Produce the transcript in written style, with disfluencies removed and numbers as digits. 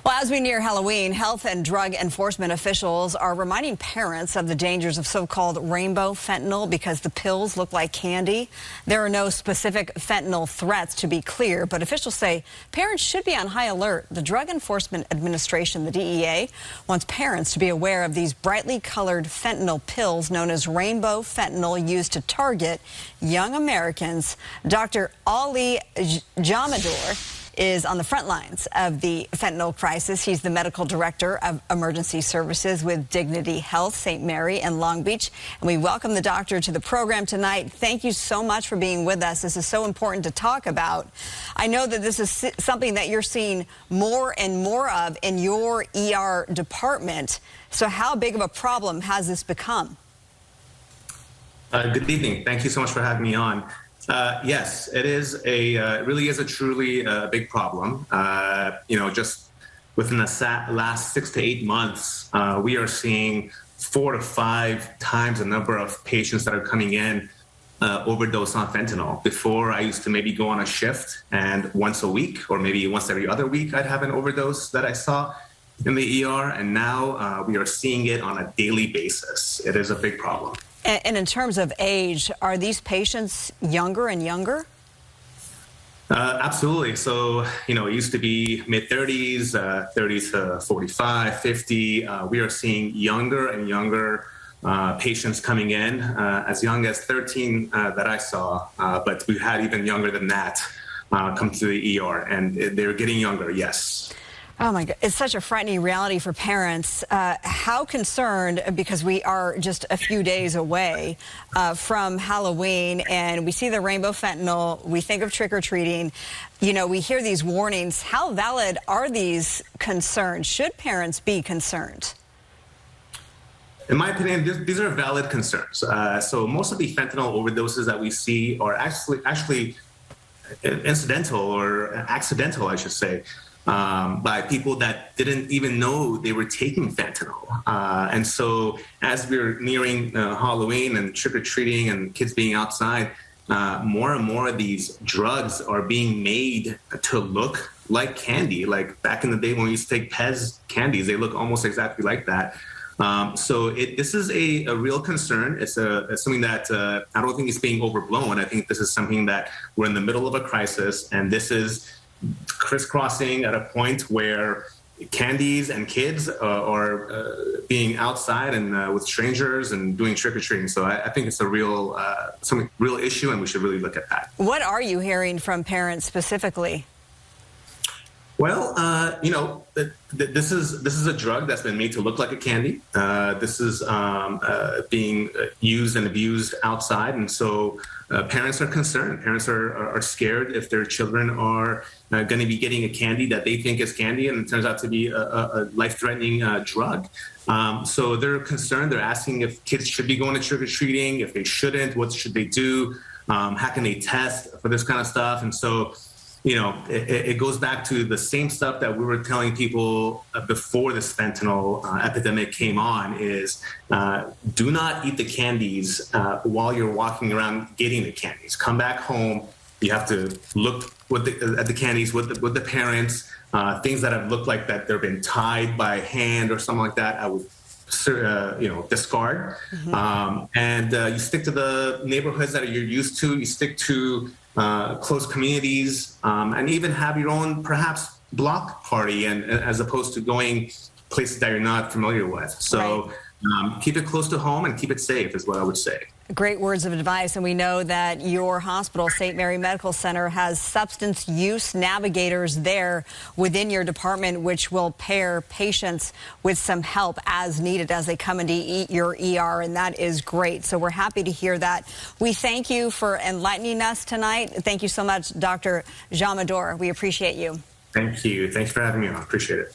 Well, as we near Halloween, health and drug enforcement officials are reminding parents of the dangers of so-called rainbow fentanyl because the pills look like candy. There are no specific fentanyl threats, to be clear, but officials say parents should be on high alert. The Drug Enforcement Administration, the DEA, wants parents to be aware of these brightly colored fentanyl pills known as rainbow fentanyl used to target young Americans. Dr. Ali Jamehdor is on the front lines of the fentanyl crisis. He's the medical director of emergency services with Dignity Health, St. Mary and Long Beach. And we welcome the doctor to the program tonight. Thank you so much for being with us. This is so important to talk about. I know that this is something that you're seeing more and more of in your ER department. So how big of a problem has this become? Good evening. Thank you so much for having me on. Yes, it is it really is a truly big problem. Just within the last 6 to 8 months, we are seeing 4 to 5 times the number of patients that are coming in overdose on fentanyl. Before, I used to maybe go on a shift, and once a week or maybe once every other week, I'd have an overdose that I saw in the ER. And now we are seeing it on a daily basis. It is a big problem. And in terms of age, are these patients younger and younger? Absolutely. So, it used to be mid-30s, 30 to 45, 50. We are seeing younger and younger patients coming in, as young as 13 that I saw, but we've had even younger than that come to the ER, and they're getting younger, yes. Oh my God, it's such a frightening reality for parents. How concerned, because we are just a few days away from Halloween and we see the rainbow fentanyl, we think of trick-or-treating, we hear these warnings. How valid are these concerns? Should parents be concerned? In my opinion, these are valid concerns. So most of the fentanyl overdoses that we see are actually incidental or accidental, I should say, by people that didn't even know they were taking fentanyl. And so as we're nearing Halloween and trick-or-treating and kids being outside, more and more of these drugs are being made to look like candy. Like back in the day when we used to take Pez candies, they look almost exactly like that. So this is a real concern. It's something that I don't think is being overblown. I think this is something that we're in the middle of a crisis, and this is crisscrossing at a point where candies and kids are being outside and with strangers and doing trick-or-treating. So I think it's a real issue, and we should really look at that. What are you hearing from parents specifically? Well, this is a drug that's been made to look like a candy. This is being used and abused outside, and so parents are concerned. Parents are scared if their children are going to be getting a candy that they think is candy, and it turns out to be a life-threatening drug. So they're concerned. They're asking if kids should be going to trick-or-treating, if they shouldn't, what should they do, how can they test for this kind of stuff, and so. It goes back to the same stuff that we were telling people before this fentanyl epidemic came on is do not eat the candies while you're walking around getting the candies. Come back home. You have to look at the candies with the parents. Things that have looked like that they've been tied by hand or something like that, I would discard. Mm-hmm. And you stick to the neighborhoods that you're used to. You stick to close communities, and even have your own perhaps block party, and as opposed to going places that you're not familiar with. So keep it close to home and keep it safe is what I would say. Great words of advice. And we know that your hospital, St. Mary Medical Center, has substance use navigators there within your department, which will pair patients with some help as needed as they come into your ER. And that is great. So we're happy to hear that. We thank you for enlightening us tonight. Thank you so much, Dr. Jamehdor. We appreciate you. Thank you. Thanks for having me on. Appreciate it.